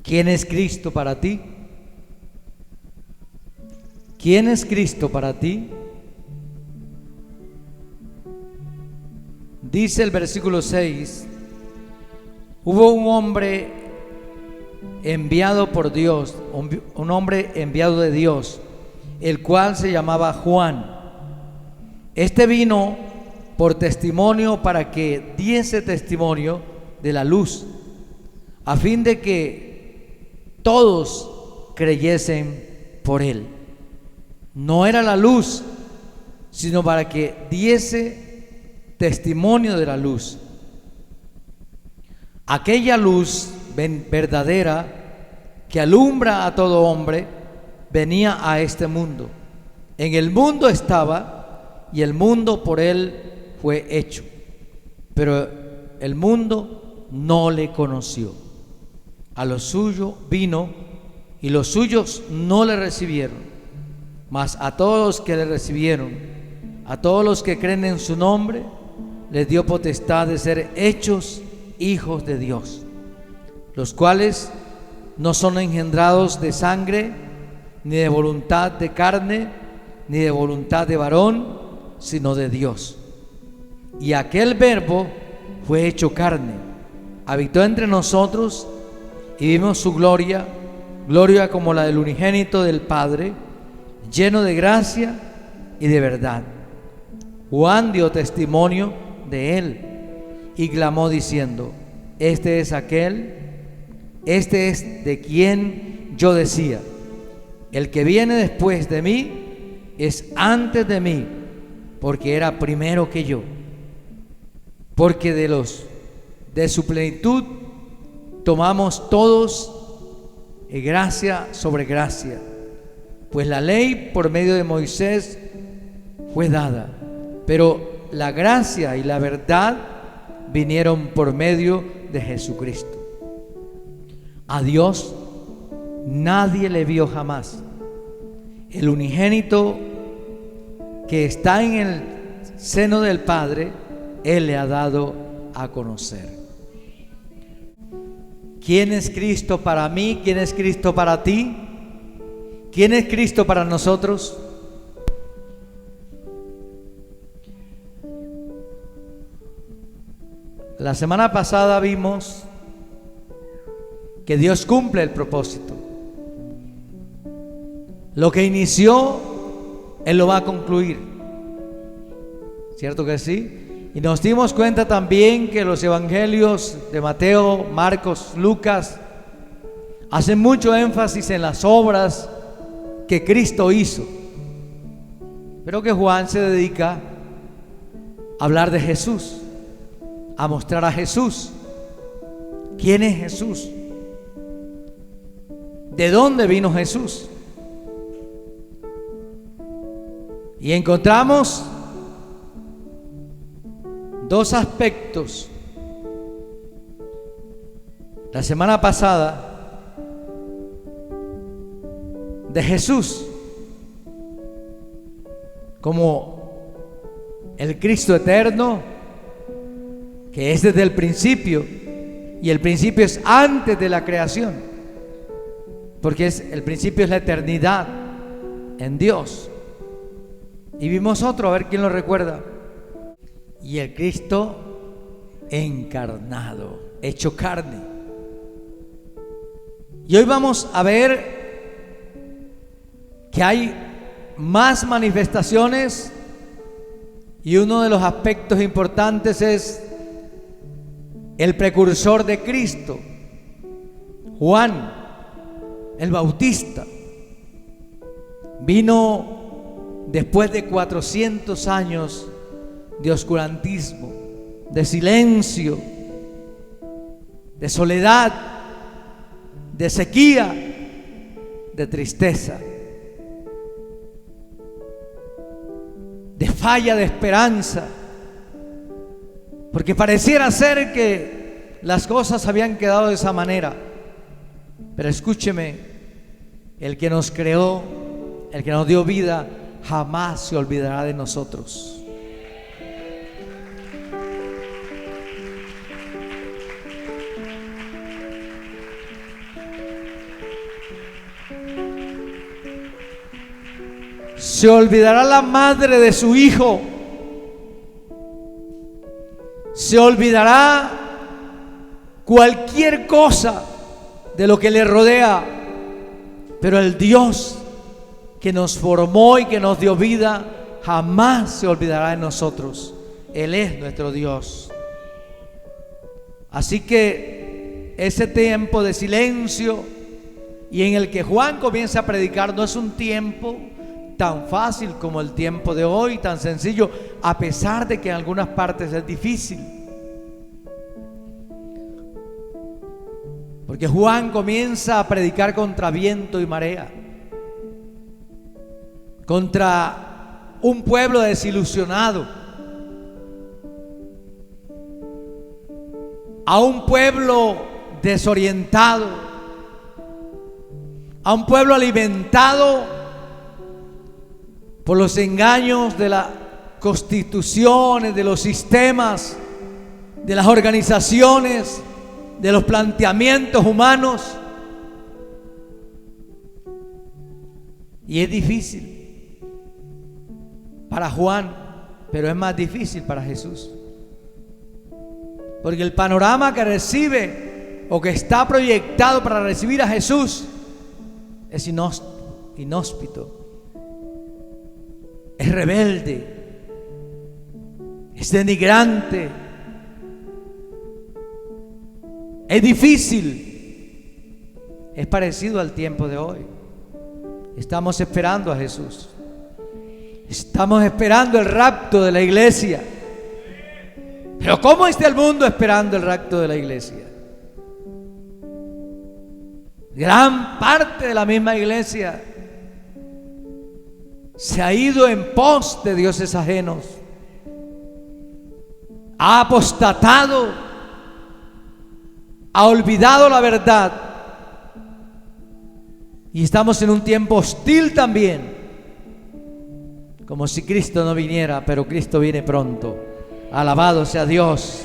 ¿Quién es Cristo para ti? ¿Quién es Cristo para ti? Dice el versículo 6: hubo un hombre enviado por Dios, un hombre enviado de Dios, el cual se llamaba Juan. Este vino por testimonio, para que diese testimonio de la luz, a fin de que todos creyesen por él. No era la luz, sino para que diese testimonio de la luz. Aquella luz verdadera que alumbra a todo hombre venía a este mundo. En el mundo estaba, y el mundo por él fue hecho, pero el mundo no le conoció. A lo suyo vino, y los suyos no le recibieron. Mas a todos los que le recibieron, a todos los que creen en su nombre, les dio potestad de ser hechos hijos de Dios, los cuales no son engendrados de sangre, ni de voluntad de carne, ni de voluntad de varón, sino de Dios. Y aquel Verbo fue hecho carne, habitó entre nosotros, y vimos su gloria, gloria como la del unigénito del Padre, lleno de gracia y de verdad. Juan dio testimonio de él y clamó diciendo: este es aquel, este es de quien yo decía: el que viene después de mí es antes de mí, porque era primero que yo. Porque de su plenitud tomamos todos gracia sobre gracia, pues la ley por medio de Moisés fue dada, pero la gracia y la verdad vinieron por medio de Jesucristo. A Dios nadie le vio jamás. El unigénito que está en el seno del Padre, Él le ha dado a conocer. ¿Quién es Cristo para mí? ¿Quién es Cristo para ti? ¿Quién es Cristo para nosotros? La semana pasada vimos que Dios cumple el propósito. Lo que inició, Él lo va a concluir. ¿Cierto que sí? Y nos dimos cuenta también que los evangelios de Mateo, Marcos, Lucas hacen mucho énfasis en las obras que Cristo hizo, pero que Juan se dedica a hablar de Jesús, a mostrar a Jesús. ¿Quién es Jesús? ¿De dónde vino Jesús? Y encontramos dos aspectos. La semana pasada, de Jesús como el Cristo eterno, que es desde el principio, y el principio es antes de la creación, porque el principio es la eternidad en Dios. Y vimos otro, a ver quién lo recuerda. Y el Cristo encarnado, hecho carne. Y hoy vamos a ver que hay más manifestaciones, y uno de los aspectos importantes es el precursor de Cristo, Juan el Bautista. Vino después de 400 años de oscurantismo, de silencio, de soledad, de sequía, de tristeza, de falla de esperanza, porque pareciera ser que las cosas habían quedado de esa manera. Pero escúcheme, el que nos creó, el que nos dio vida, jamás se olvidará de nosotros. Se olvidará la madre de su hijo. Se olvidará cualquier cosa de lo que le rodea. Pero el Dios que nos formó y que nos dio vida jamás se olvidará de nosotros. Él es nuestro Dios. Así que ese tiempo de silencio y en el que Juan comienza a predicar no es un tiempo tan fácil como el tiempo de hoy, tan sencillo, a pesar de que en algunas partes es difícil. Porque Juan comienza a predicar contra viento y marea, contra un pueblo desilusionado, a un pueblo desorientado, a un pueblo alimentado por los engaños de las constituciones, de los sistemas, de las organizaciones, de los planteamientos humanos. Y es difícil para Juan, pero es más difícil para Jesús. Porque el panorama que recibe o que está proyectado para recibir a Jesús es inhóspito, es rebelde, es denigrante, es difícil, es parecido al tiempo de hoy. Estamos esperando a Jesús, estamos esperando el rapto de la iglesia. Pero ¿cómo está el mundo esperando el rapto de la iglesia? Gran parte de la misma iglesia se ha ido en pos de dioses ajenos, ha apostatado, ha olvidado la verdad, y estamos en un tiempo hostil también, como si Cristo no viniera, pero Cristo viene pronto. Alabado sea Dios.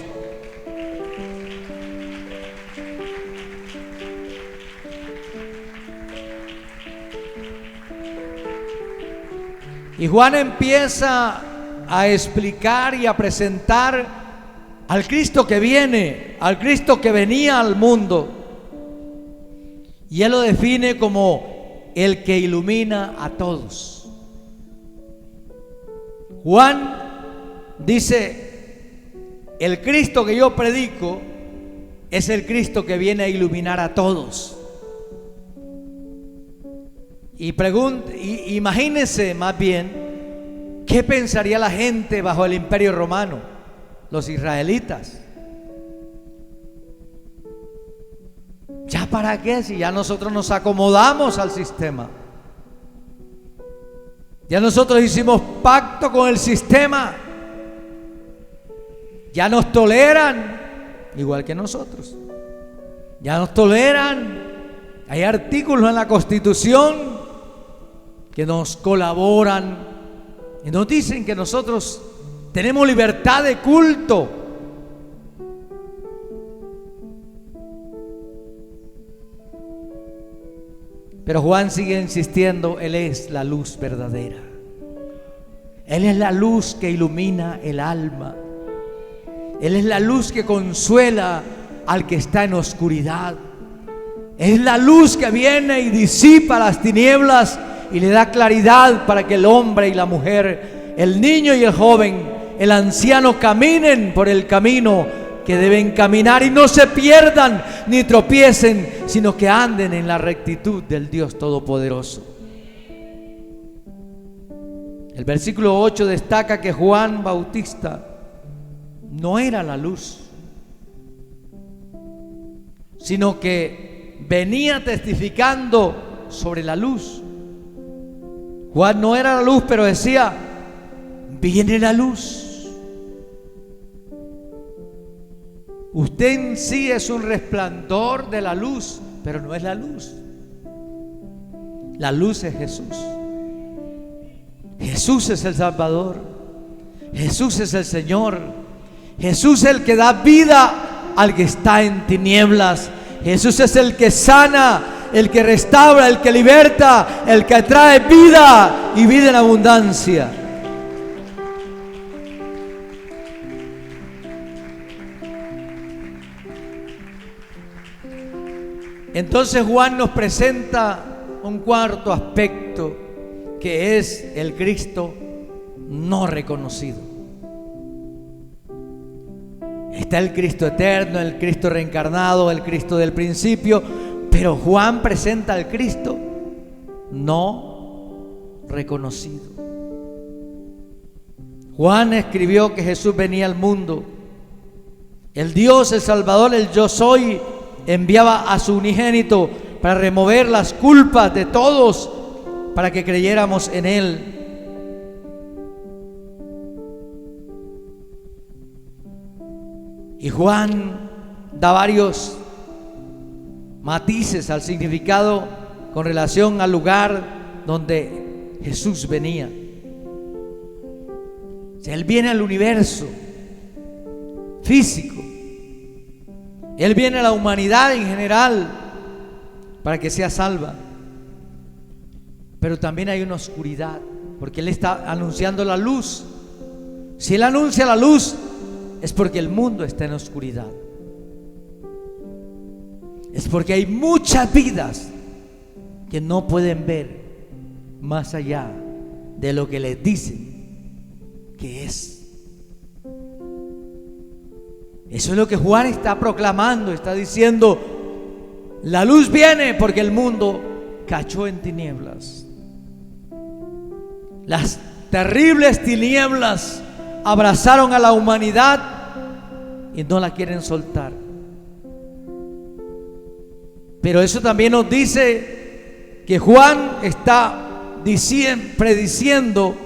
Y Juan empieza a explicar y a presentar al Cristo que viene, al Cristo que venía al mundo. Y él lo define como el que ilumina a todos. Juan dice: el Cristo que yo predico es el Cristo que viene a iluminar a todos. Y imagínense más bien qué pensaría la gente bajo el Imperio Romano, los israelitas. ¿Ya para qué? Si ya nosotros nos acomodamos al sistema, ya nosotros hicimos pacto con el sistema, ya nos toleran igual que nosotros, ya nos toleran. Hay artículos en la Constitución que nos colaboran y nos dicen que nosotros tenemos libertad de culto. Pero Juan sigue insistiendo: Él es la luz verdadera, Él es la luz que ilumina el alma, Él es la luz que consuela al que está en oscuridad, es la luz que viene y disipa las tinieblas y le da claridad para que el hombre y la mujer, el niño y el joven, el anciano caminen por el camino que deben caminar y no se pierdan ni tropiecen, sino que anden en la rectitud del Dios Todopoderoso. El versículo 8 destaca que Juan Bautista no era la luz, sino que venía testificando sobre la luz. Juan no era la luz, pero decía: viene la luz. Usted en sí es un resplandor de la luz, pero no es la luz. La luz es Jesús. Jesús es el Salvador, Jesús es el Señor, Jesús es el que da vida al que está en tinieblas, Jesús es el que sana el que restaura, el que liberta, el que trae vida y vida en abundancia. Entonces Juan nos presenta un cuarto aspecto, que es el Cristo no reconocido. Está el Cristo eterno, el Cristo reencarnado, el Cristo del principio, pero Juan presenta al Cristo no reconocido. Juan escribió que Jesús venía al mundo, el Dios, el Salvador, el Yo Soy, enviaba a su unigénito para remover las culpas de todos, para que creyéramos en Él. Y Juan da varios matices al significado con relación al lugar donde Jesús venía. O sea, Él viene al universo físico, Él viene a la humanidad en general para que sea salva. Pero también hay una oscuridad, porque Él está anunciando la luz. Si Él anuncia la luz, es porque el mundo está en oscuridad. Es porque hay muchas vidas que no pueden ver más allá de lo que les dicen que es. Eso es lo que Juan está proclamando, está diciendo: la luz viene porque el mundo cayó en tinieblas. Las terribles tinieblas abrazaron a la humanidad y no la quieren soltar. Pero eso también nos dice que Juan está prediciendo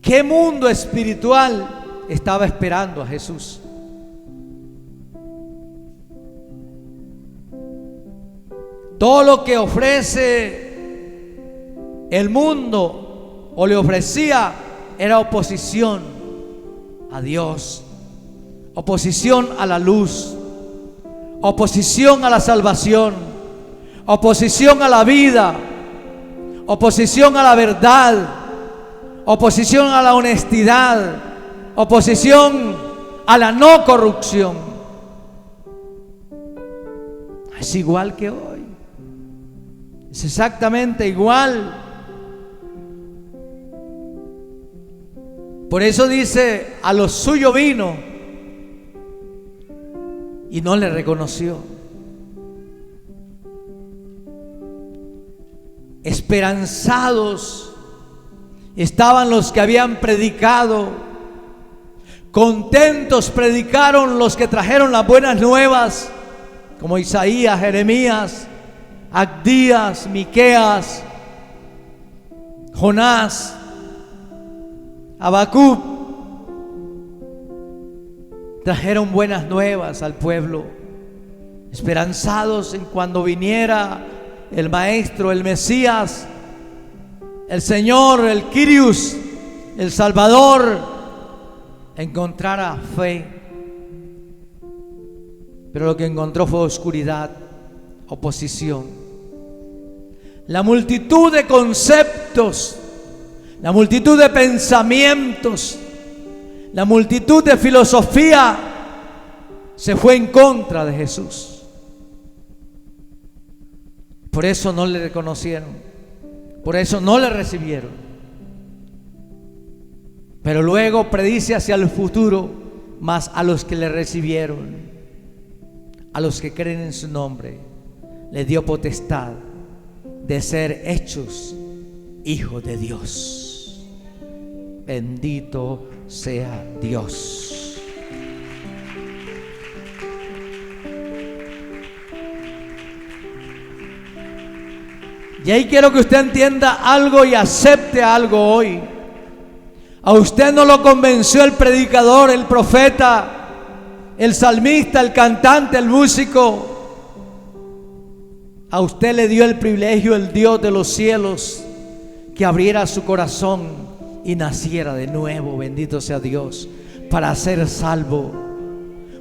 qué mundo espiritual estaba esperando a Jesús. Todo lo que ofrece el mundo o le ofrecía era oposición a Dios, oposición a la luz, oposición a la salvación, oposición a la vida, oposición a la verdad, oposición a la honestidad, oposición a la no corrupción. Es igual que hoy, es exactamente igual. Por eso dice: a lo suyo vino y no le reconoció. Esperanzados estaban los que habían predicado, contentos predicaron los que trajeron las buenas nuevas, como Isaías, Jeremías, Abdías, Miqueas, Jonás, Habacuc. Trajeron buenas nuevas al pueblo, esperanzados en cuando viniera el Maestro, el Mesías, el Señor, el Kyrios, el Salvador, encontrara fe. Pero lo que encontró fue oscuridad, oposición. La multitud de conceptos, la multitud de pensamientos, la multitud de filosofía se fue en contra de Jesús. Por eso no le reconocieron, por eso no le recibieron. Pero luego predice hacia el futuro: mas a los que le recibieron, a los que creen en su nombre, le dio potestad de ser hechos hijos de Dios. Bendito sea Dios. Y ahí quiero que usted entienda algo y acepte algo hoy. A usted no lo convenció el predicador, el profeta, el salmista, el cantante, el músico. A usted le dio el privilegio el Dios de los cielos, que abriera su corazón y naciera de nuevo, bendito sea Dios, para ser salvo,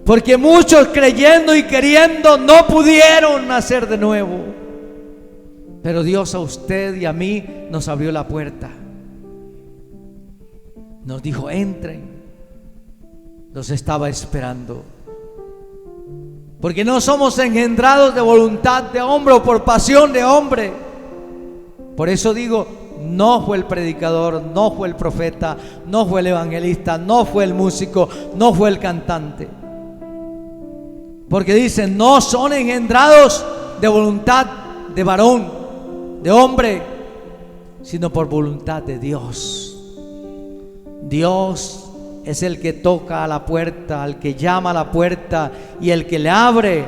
Porque muchos creyendo y queriendo no pudieron nacer de nuevo. Pero Dios a usted y a mí nos abrió la puerta. Nos dijo: entren. Nos estaba esperando. Porque no somos engendrados de voluntad de hombre o por pasión de hombre. Por eso digo, no fue el predicador, no fue el profeta, no fue el evangelista, no fue el músico, no fue el cantante. Porque dicen, no son engendrados de voluntad de varón, de hombre, sino por voluntad de Dios. Dios es el que toca a la puerta, al que llama a la puerta, y el que le abre,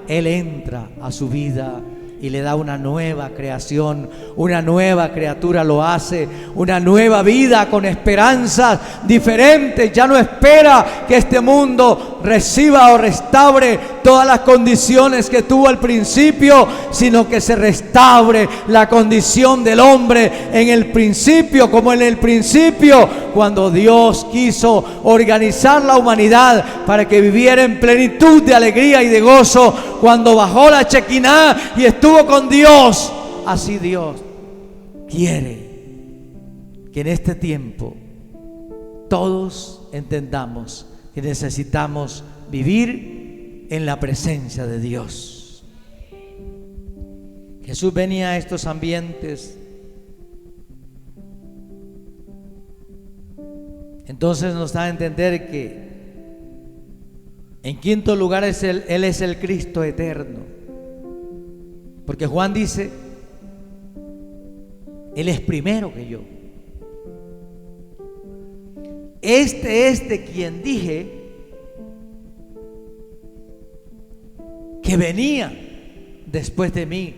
Él entra a su vida y le da una nueva creación, una nueva criatura lo hace, una nueva vida con esperanzas diferentes. Ya no espera que este mundo reciba o restaure todas las condiciones que tuvo al principio, sino que se restaure la condición del hombre en el principio, como en el principio cuando Dios quiso organizar la humanidad para que viviera en plenitud de alegría y de gozo, cuando bajó la Shekinah y estuvo con Dios. Así Dios quiere que en este tiempo todos entendamos que necesitamos vivir en la presencia de Dios. Jesús venía a estos ambientes. Entonces nos da a entender que en quinto lugar Él es el Cristo eterno. Porque Juan dice, Él es primero que yo. Este es de quien dije que venía después de mí.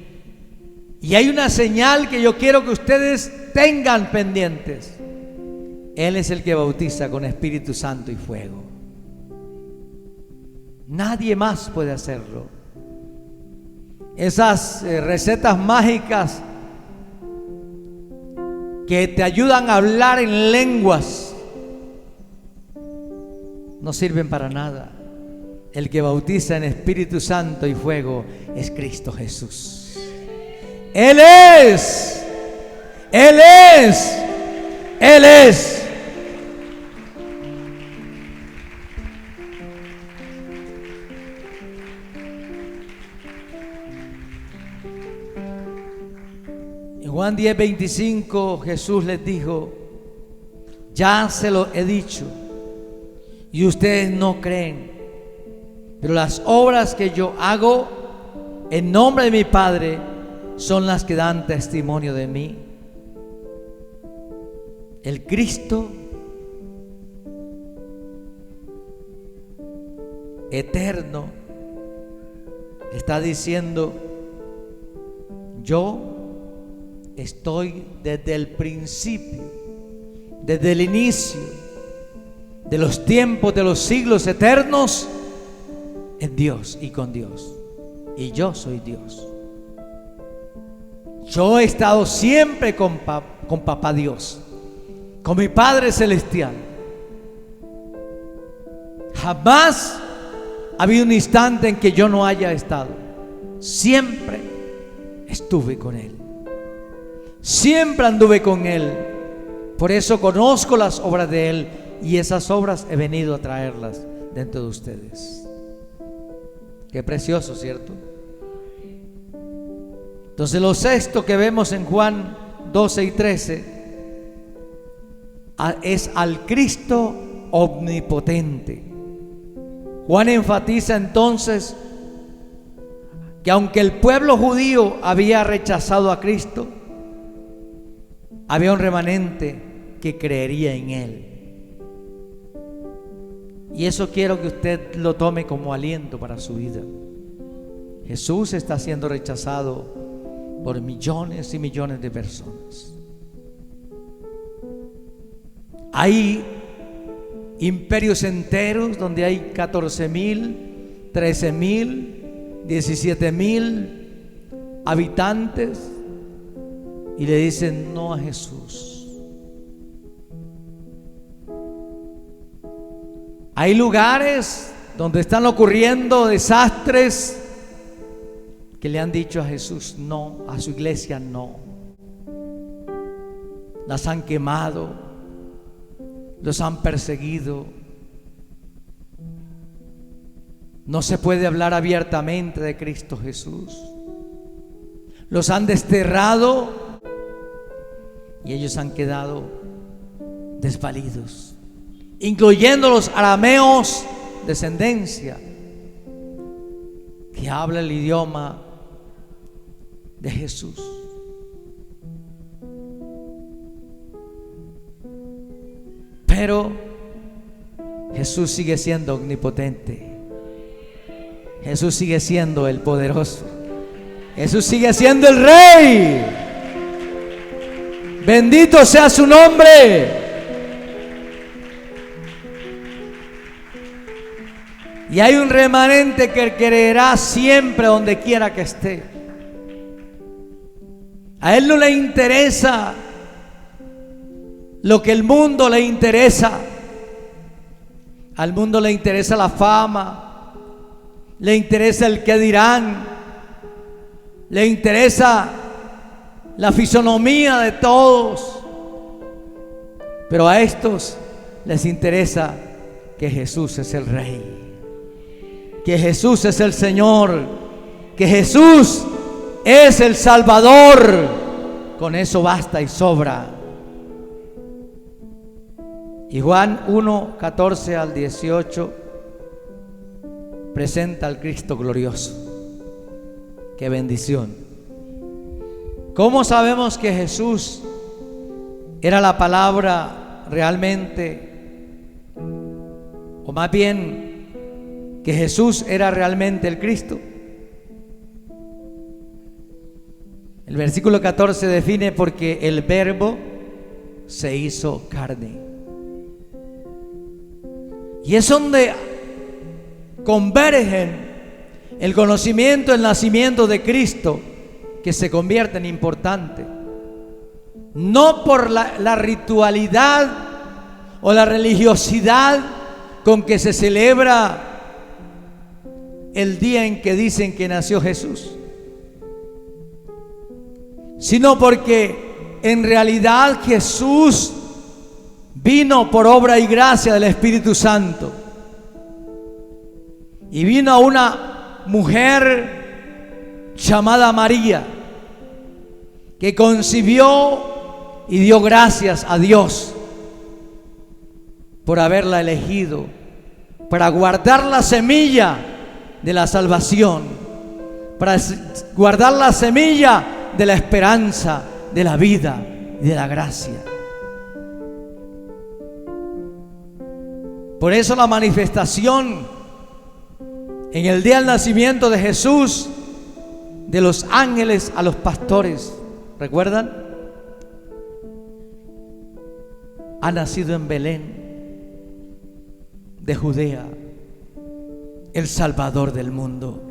Y hay una señal que yo quiero que ustedes tengan pendientes. Él es el que bautiza con Espíritu Santo y fuego. Nadie más puede hacerlo. Esas recetas mágicas que te ayudan a hablar en lenguas no sirven para nada. El que bautiza en Espíritu Santo y fuego es Cristo Jesús. Él es. Él es. Él es. En Juan 10:25 Jesús les dijo: ya se lo he dicho y ustedes no creen, pero las obras que yo hago en nombre de mi Padre son las que dan testimonio de mí. El Cristo eterno está diciendo: yo estoy desde el principio, desde el inicio de los tiempos, de los siglos eternos, en Dios y con Dios. Y yo soy Dios. Yo he estado siempre con Papá Dios, con mi Padre Celestial. Jamás ha habido un instante en que yo no haya estado. Siempre estuve con Él. Siempre anduve con Él. Por eso conozco las obras de Él, y esas obras he venido a traerlas dentro de ustedes. Qué precioso, ¿cierto? Entonces lo sexto que vemos en Juan 12 y 13 es al Cristo omnipotente. Juan enfatiza entonces que aunque el pueblo judío había rechazado a Cristo, había un remanente que creería en Él. Y eso quiero que usted lo tome como aliento para su vida. Jesús está siendo rechazado por millones y millones de personas. Hay imperios enteros donde hay 14,000, 13,000, 17,000 habitantes, y le dicen no a Jesús. Hay lugares donde están ocurriendo desastres, que le han dicho a Jesús no, a su iglesia no. Las han quemado, los han perseguido. No se puede hablar abiertamente de Cristo Jesús. Los han desterrado y ellos han quedado desvalidos, incluyendo los arameos, descendencia, que habla el idioma de Jesús. Pero Jesús sigue siendo omnipotente. Jesús sigue siendo el poderoso. Jesús sigue siendo el Rey. Bendito sea su nombre. Y hay un remanente que creerá siempre donde quiera que esté. A él no le interesa lo que el mundo le interesa. Al mundo le interesa la fama, le interesa el qué dirán, le interesa la fisonomía de todos. Pero a estos les interesa que Jesús es el Rey, que Jesús es el Señor, que Jesús es el Salvador. Con eso basta y sobra. Y Juan 1, 14 al 18 presenta al Cristo glorioso. ¡Qué bendición! ¿Cómo sabemos que Jesús era la palabra realmente? O más bien, que Jesús era realmente el Cristo. El versículo 14 define: porque el Verbo se hizo carne. Y es donde convergen el conocimiento, el nacimiento de Cristo, que se convierte en importante. No por la ritualidad o la religiosidad con que se celebra el día en que dicen que nació Jesús, sino porque en realidad Jesús vino por obra y gracia del Espíritu Santo. Y vino a una mujer llamada María, que concibió y dio gracias a Dios por haberla elegido para guardar la semilla de la salvación, para guardar la semilla de la esperanza, de la vida y de la gracia. Por eso la manifestación en el día del nacimiento de Jesús, de los ángeles a los pastores, ¿recuerdan? Ha nacido en Belén de Judea el Salvador del mundo.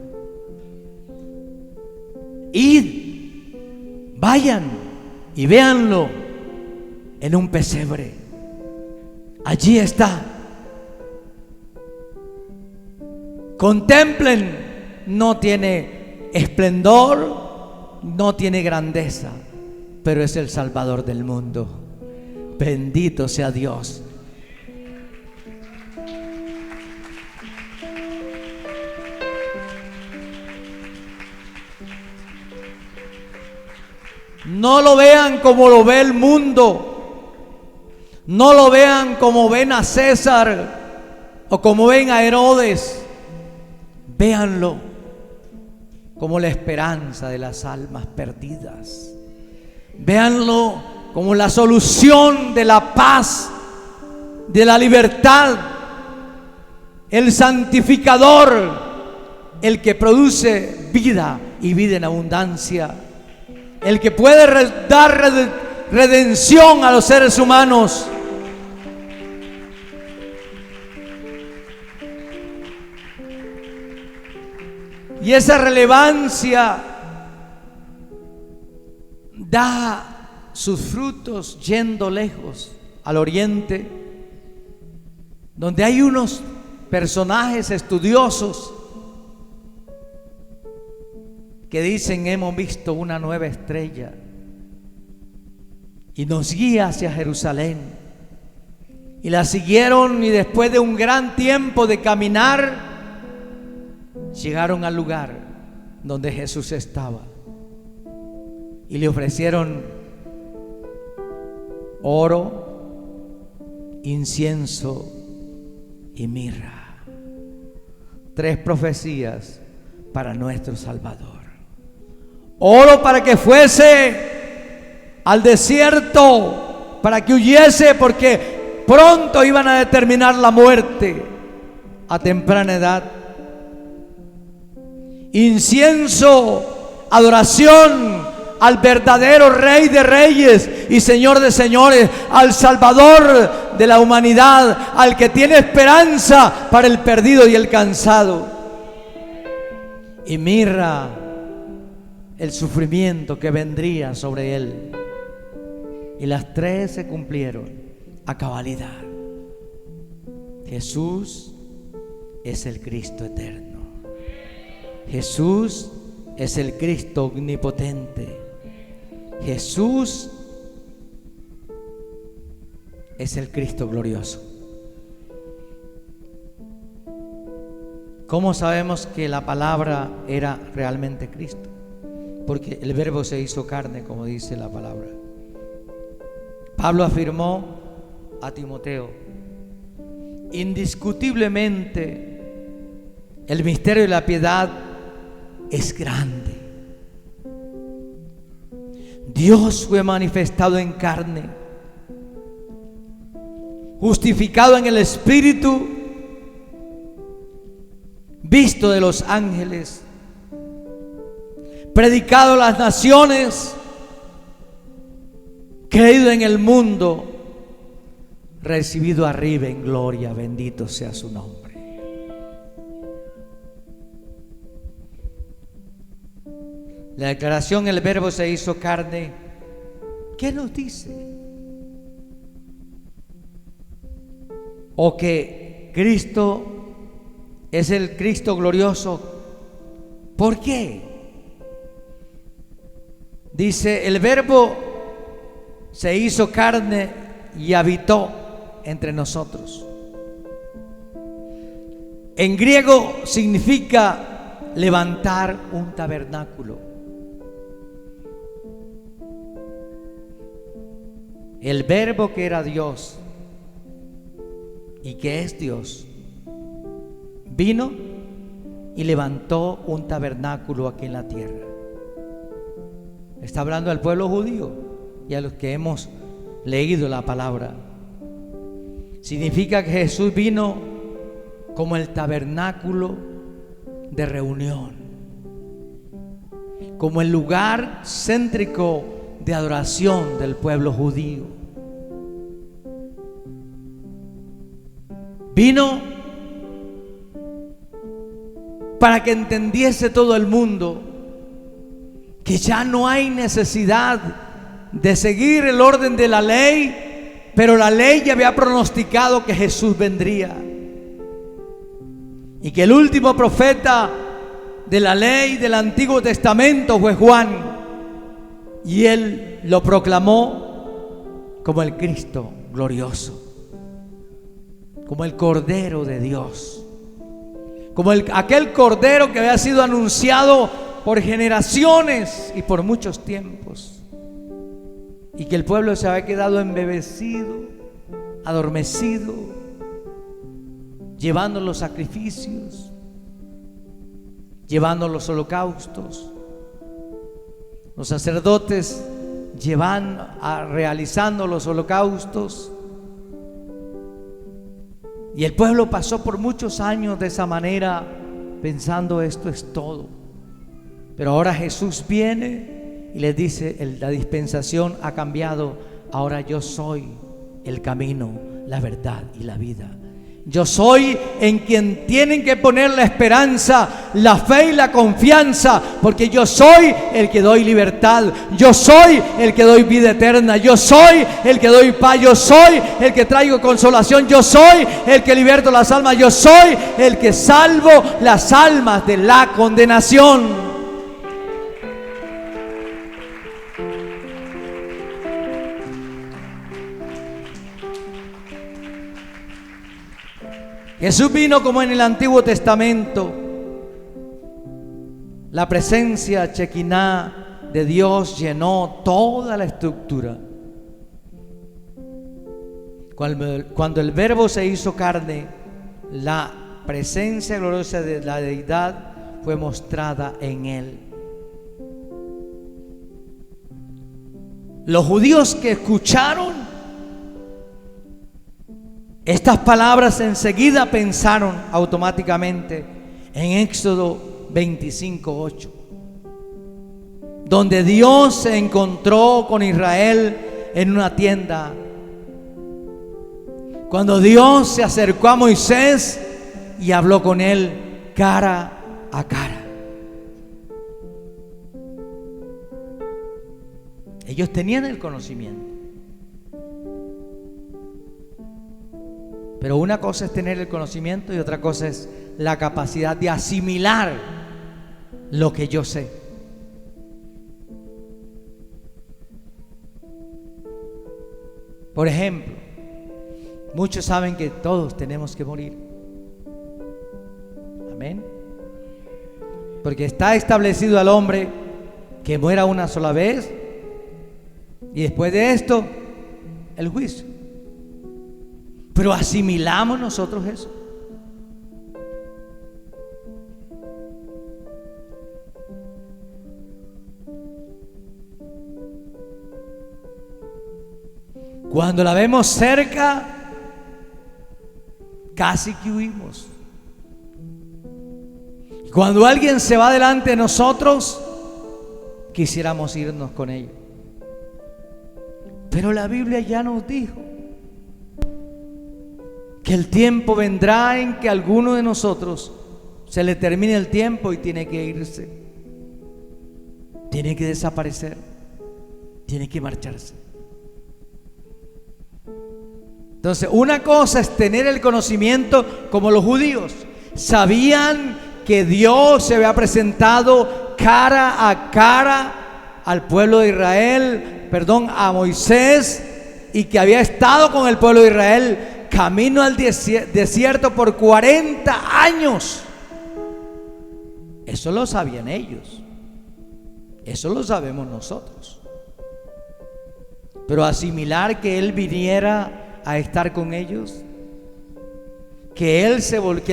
Id, vayan y véanlo en un pesebre. Allí está. Contemplen, no tiene esplendor, no tiene grandeza, pero es el Salvador del mundo. Bendito sea Dios. No lo vean como lo ve el mundo. No lo vean como ven a César o como ven a Herodes. Véanlo como la esperanza de las almas perdidas. Véanlo como la solución de la paz, de la libertad, el santificador, el que produce vida y vida en abundancia, el que puede dar redención a los seres humanos. Y esa relevancia da sus frutos yendo lejos, al oriente, donde hay unos personajes estudiosos que dicen: hemos visto una nueva estrella y nos guía hacia Jerusalén. Y la siguieron, y después de un gran tiempo de caminar, llegaron al lugar donde Jesús estaba y le ofrecieron oro, incienso y mirra. 3 profecías para nuestro Salvador. Oro para que fuese al desierto, para que huyese, porque pronto iban a determinar la muerte a temprana edad. Incienso, adoración al verdadero Rey de Reyes y Señor de Señores, al Salvador de la humanidad, al que tiene esperanza para el perdido y el cansado. Y mirra, el sufrimiento que vendría sobre él. Y las 3 se cumplieron a cabalidad. Jesús es el Cristo eterno. Jesús es el Cristo omnipotente. Jesús es el Cristo glorioso. ¿Cómo sabemos que la palabra era realmente Cristo? Porque el Verbo se hizo carne, como dice la palabra. Pablo afirmó a Timoteo: indiscutiblemente el misterio de la piedad es grande. Dios fue manifestado en carne, justificado en el Espíritu, visto de los ángeles, predicado a las naciones, creído en el mundo, recibido arriba en gloria. Bendito sea su nombre. La declaración: el Verbo se hizo carne, ¿qué nos dice? O que Cristo es el Cristo glorioso. ¿Por qué? Dice: el Verbo se hizo carne y habitó entre nosotros. En griego significa levantar un tabernáculo. El Verbo, que era Dios y que es Dios, vino y levantó un tabernáculo aquí en la tierra. Está hablando al pueblo judío y a los que hemos leído la palabra. Significa que Jesús vino como el tabernáculo de reunión, como el lugar céntrico de adoración del pueblo judío. Vino para que entendiese todo el mundo que ya no hay necesidad de seguir el orden de la ley, pero la ley ya había pronosticado que Jesús vendría, y que el último profeta de la ley del Antiguo Testamento fue Juan, y él lo proclamó como el Cristo glorioso, como el Cordero de Dios, como aquel Cordero que había sido anunciado por generaciones y por muchos tiempos, y que el pueblo se había quedado embebecido, adormecido, llevando los sacrificios, llevando los holocaustos. Los sacerdotes realizando los holocaustos, y el pueblo pasó por muchos años de esa manera, pensando: esto es todo. Pero ahora Jesús viene y les dice: la dispensación ha cambiado. Ahora yo soy el camino, la verdad y la vida. Yo soy en quien tienen que poner la esperanza, la fe y la confianza, porque yo soy el que doy libertad, yo soy el que doy vida eterna, yo soy el que doy paz, yo soy el que traigo consolación, yo soy el que liberto las almas, yo soy el que salvo las almas de la condenación. Jesús vino como en el Antiguo Testamento. La presencia Shekinah de Dios llenó toda la estructura. Cuando el Verbo se hizo carne, la presencia gloriosa de la deidad fue mostrada en él. Los judíos que escucharon estas palabras enseguida pensaron automáticamente en Éxodo 25:8, donde Dios se encontró con Israel en una tienda. Cuando Dios se acercó a Moisés y habló con él cara a cara. Ellos tenían el conocimiento. Pero una cosa es tener el conocimiento y otra cosa es la capacidad de asimilar lo que yo sé. Por ejemplo, muchos saben que todos tenemos que morir. Amén. Porque está establecido al hombre que muera una sola vez y después de esto el juicio. Pero asimilamos nosotros eso. Cuando la vemos cerca, casi que huimos. Cuando alguien se va delante de nosotros, quisiéramos irnos con ellos. Pero la Biblia ya nos dijo que el tiempo vendrá en que a alguno de nosotros se le termine el tiempo y tiene que irse, tiene que desaparecer, tiene que marcharse. Entonces, una cosa es tener el conocimiento como los judíos. Sabían que Dios se había presentado cara a cara al pueblo de Israel, a Moisés, y que había estado con el pueblo de Israel camino al desierto por 40 años. Eso lo sabían ellos. Eso lo sabemos nosotros. Pero asimilar que Él viniera a estar con ellos, que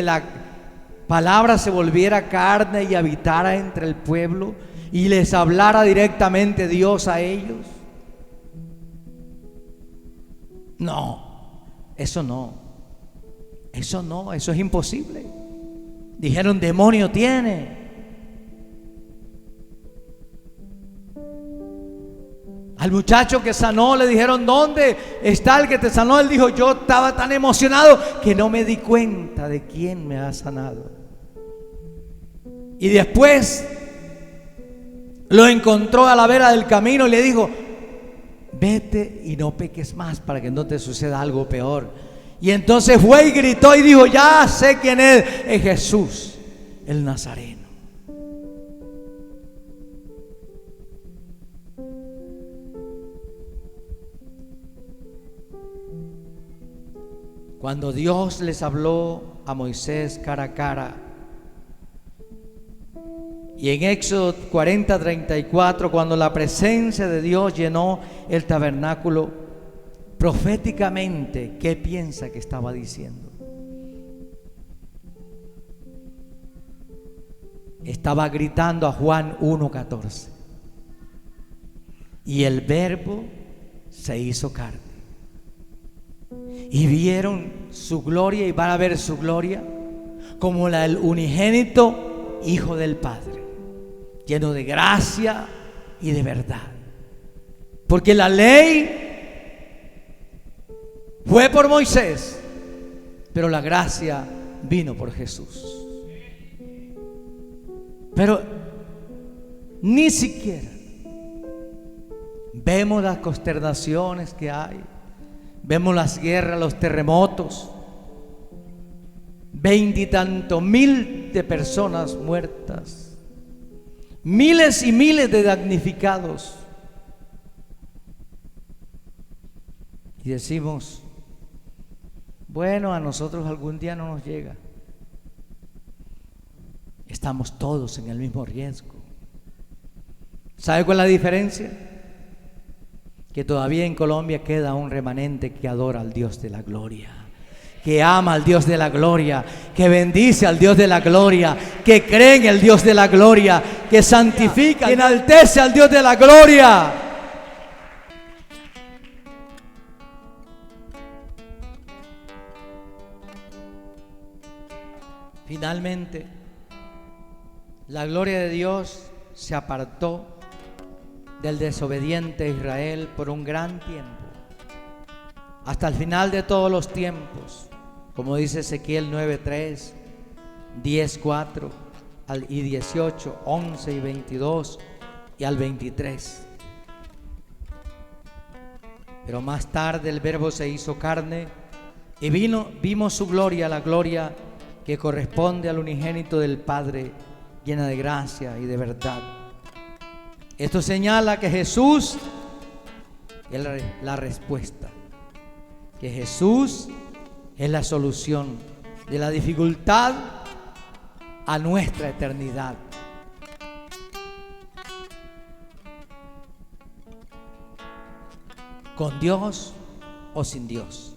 la palabra se volviera carne y habitara entre el pueblo y les hablara directamente Dios a ellos. No. Eso no, eso es imposible. Dijeron, demonio tiene. Al muchacho que sanó le dijeron, ¿dónde está el que te sanó? Él dijo, yo estaba tan emocionado que no me di cuenta de quién me ha sanado. Y después lo encontró a la vera del camino y le dijo, vete y no peques más para que no te suceda algo peor. Y entonces fue y gritó y dijo, ya sé quién es Jesús, el Nazareno. Cuando Dios les habló a Moisés cara a cara, y en Éxodo 40:34, cuando la presencia de Dios llenó el tabernáculo, proféticamente, ¿qué piensa que estaba diciendo? Estaba gritando a Juan 1:14. Y el Verbo se hizo carne. Y vieron su gloria, y van a ver su gloria como la del unigénito Hijo del Padre, lleno de gracia y de verdad. Porque la ley fue por Moisés, pero la gracia vino por Jesús. Pero ni siquiera vemos las consternaciones que hay, vemos las guerras, los terremotos, 20 y tantos mil de personas muertas, miles y miles de damnificados. Y decimos, bueno, a nosotros algún día no nos llega. Estamos todos en el mismo riesgo. ¿Sabe cuál es la diferencia? Que todavía en Colombia queda un remanente que adora al Dios de la gloria, que ama al Dios de la gloria, que bendice al Dios de la gloria, que cree en el Dios de la gloria, que santifica, que enaltece al Dios de la gloria. Finalmente, la gloria de Dios se apartó del desobediente Israel por un gran tiempo, hasta el final de todos los tiempos, como dice Ezequiel 9:3, 10:4 y 18, 11 y 22 y al 23. Pero más tarde el Verbo se hizo carne y vimos su gloria, la gloria que corresponde al unigénito del Padre, llena de gracia y de verdad. Esto señala que Jesús es la respuesta, que Jesús es la solución de la dificultad a nuestra eternidad. Con Dios o sin Dios.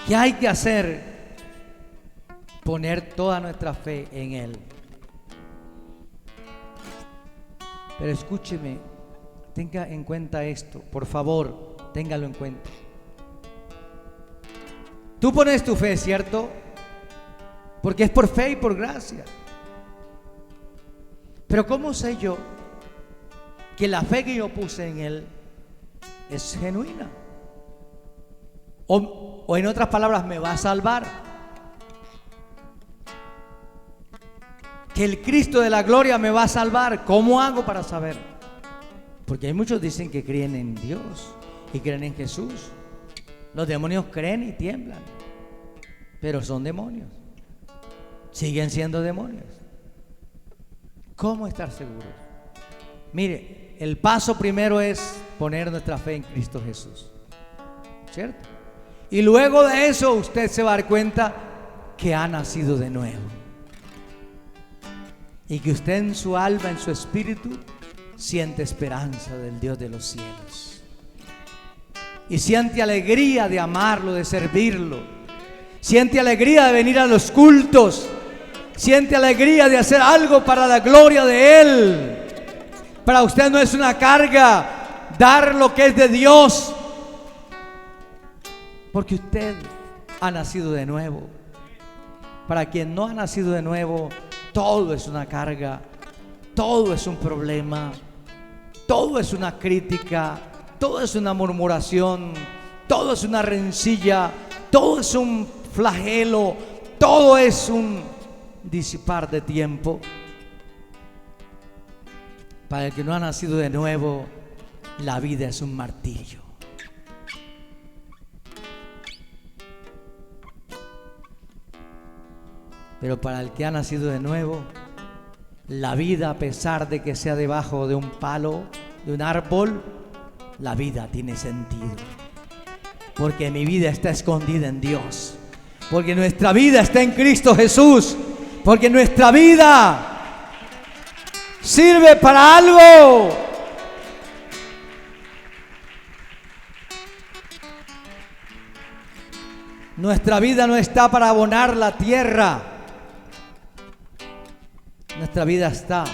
¿Qué hay que hacer? Poner toda nuestra fe en Él. Pero escúcheme, tenga en cuenta esto, por favor, téngalo en cuenta. Tú pones tu fe, ¿cierto? Porque es por fe y por gracia. Pero ¿cómo sé yo que la fe que yo puse en Él es genuina? O en otras palabras, ¿me va a salvar? Que el Cristo de la gloria me va a salvar. ¿Cómo hago para saber? Porque hay muchos que dicen que creen en Dios y creen en Jesús. Los demonios creen y tiemblan, pero son demonios, siguen siendo demonios. ¿Cómo estar seguros? Mire, el paso primero es poner nuestra fe en Cristo Jesús, ¿cierto? Y luego de eso usted se va a dar cuenta que ha nacido de nuevo. Y que usted en su alma, en su espíritu, siente esperanza del Dios de los cielos. Y siente alegría de amarlo, de servirlo. Siente alegría de venir a los cultos. Siente alegría de hacer algo para la gloria de Él. Para usted no es una carga dar lo que es de Dios, porque usted ha nacido de nuevo. Para quien no ha nacido de nuevo, todo es una carga, todo es un problema, todo es una crítica, todo es una murmuración, todo es una rencilla, todo es un flagelo, todo es un disipar de tiempo. Para el que no ha nacido de nuevo, la vida es un martirio. Pero para el que ha nacido de nuevo, la vida, a pesar de que sea debajo de un palo, de un árbol, la vida tiene sentido. Porque mi vida está escondida en Dios. Porque nuestra vida está en Cristo Jesús. Porque nuestra vida sirve para algo. Nuestra vida no está para abonar la tierra. Nuestra vida está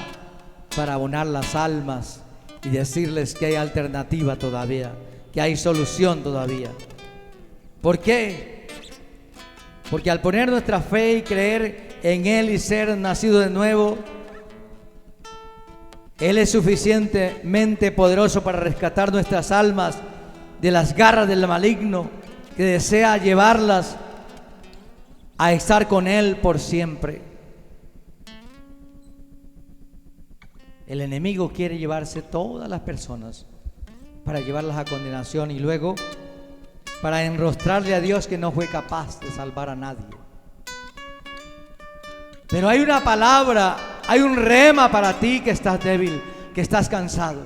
para abonar las almas y decirles que hay alternativa todavía, que hay solución todavía. ¿Por qué? Porque al poner nuestra fe y creer en Él y ser nacido de nuevo, Él es suficientemente poderoso para rescatar nuestras almas de las garras del maligno que desea llevarlas a estar con Él por siempre. El enemigo quiere llevarse todas las personas para llevarlas a condenación y luego para enrostrarle a Dios que no fue capaz de salvar a nadie. Pero hay una palabra, hay un rema para ti que estás débil, que estás cansado,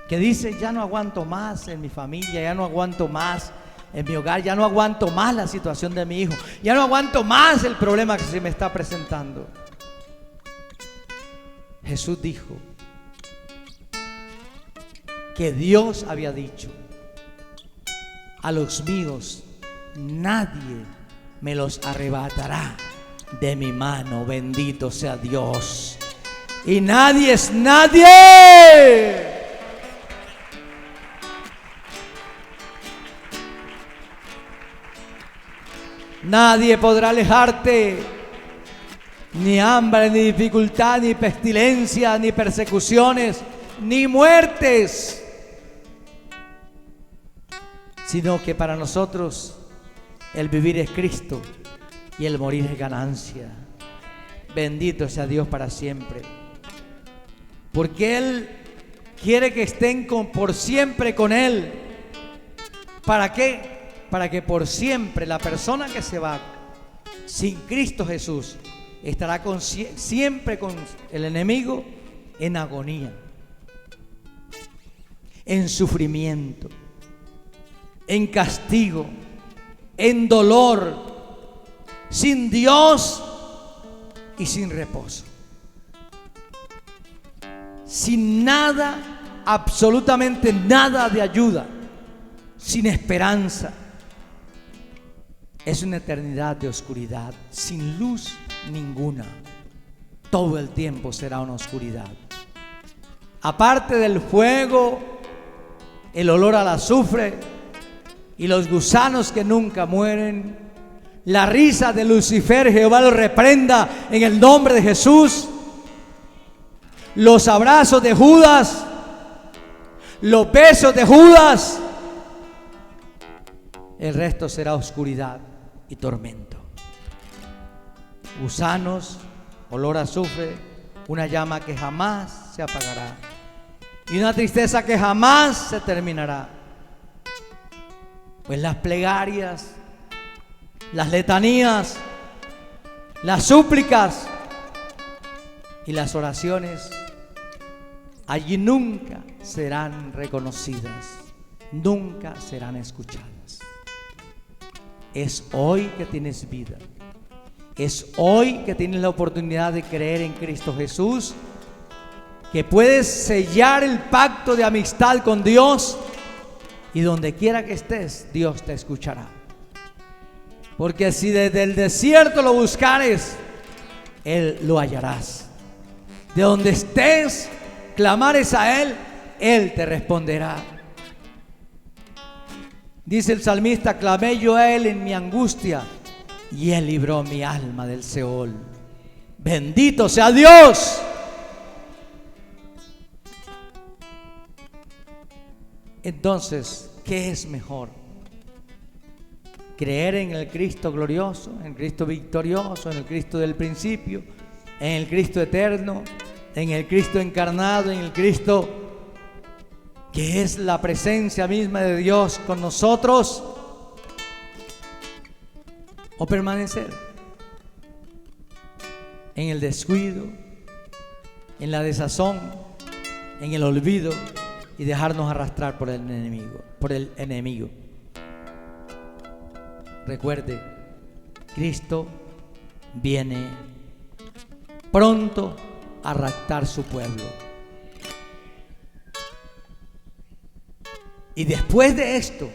que dice: ya no aguanto más en mi familia, ya no aguanto más en mi hogar, ya no aguanto más la situación de mi hijo, ya no aguanto más el problema que se me está presentando. Jesús dijo que Dios había dicho: a los míos nadie me los arrebatará de mi mano, bendito sea Dios. Y nadie es nadie. Nadie podrá alejarte, ni hambre, ni dificultad, ni pestilencia, ni persecuciones, ni muertes, sino que para nosotros el vivir es Cristo y el morir es ganancia. Bendito sea Dios para siempre, porque Él quiere que estén por siempre con Él. ¿Para qué? Para que por siempre la persona que se va sin Cristo Jesús estará siempre con el enemigo en agonía, en sufrimiento, en castigo, en dolor, sin Dios y sin reposo, sin nada, absolutamente nada de ayuda, sin esperanza. Es una eternidad de oscuridad, sin luz ninguna. Todo el tiempo será una oscuridad. Aparte del fuego, el olor al azufre y los gusanos que nunca mueren, la risa de Lucifer, Jehová lo reprenda en el nombre de Jesús, los abrazos de Judas, los besos de Judas, el resto será oscuridad y tormento. Gusanos, olor a azufre, una llama que jamás se apagará y una tristeza que jamás se terminará. Pues las plegarias, las letanías, las súplicas y las oraciones allí nunca serán reconocidas, nunca serán escuchadas. Es hoy que tienes vida. Es hoy que tienes la oportunidad de creer en Cristo Jesús, que puedes sellar el pacto de amistad con Dios y donde quiera que estés, Dios te escuchará. Porque si desde el desierto lo buscares, Él lo hallarás. De donde estés, clamares a Él, Él te responderá. Dice el salmista: clamé yo a Él en mi angustia y Él libró mi alma del Seol. Bendito sea Dios. Entonces, ¿qué es mejor? Creer en el Cristo glorioso, en el Cristo victorioso, en el Cristo del principio, en el Cristo eterno, en el Cristo encarnado, en el Cristo que es la presencia misma de Dios con nosotros, o permanecer en el descuido, en la desazón, en el olvido y dejarnos arrastrar por el enemigo. Recuerde, Cristo viene pronto a raptar su pueblo. Y después de esto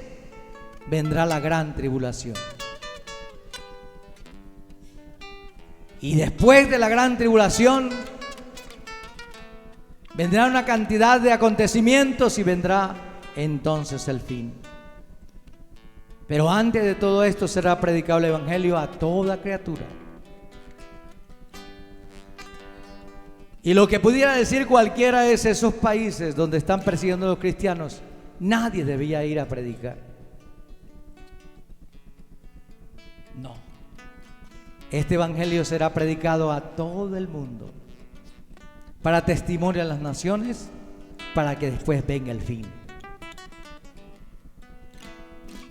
vendrá la gran tribulación. Y después de la gran tribulación vendrá una cantidad de acontecimientos y vendrá entonces el fin. Pero antes de todo esto será predicado el evangelio a toda criatura. Y lo que pudiera decir cualquiera es: esos países donde están persiguiendo a los cristianos, nadie debía ir a predicar. No. Este evangelio será predicado a todo el mundo para testimonio a las naciones, para que después venga el fin.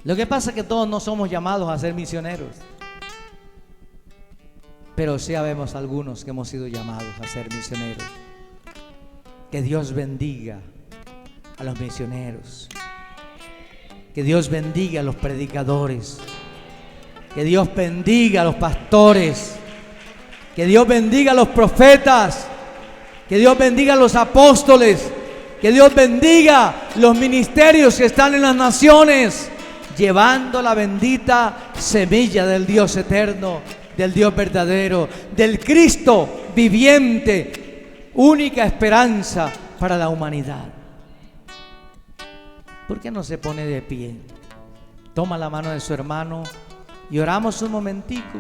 Lo que pasa es que todos no somos llamados a ser misioneros, pero sí habemos algunos que hemos sido llamados a ser misioneros. Que Dios bendiga a los misioneros, que Dios bendiga a los predicadores, que Dios bendiga a los pastores, que Dios bendiga a los profetas, que Dios bendiga a los apóstoles, que Dios bendiga los ministerios que están en las naciones, llevando la bendita semilla del Dios eterno, del Dios verdadero, del Cristo viviente, única esperanza para la humanidad. ¿Por qué no se pone de pie? Toma la mano de su hermano y oramos un momentico.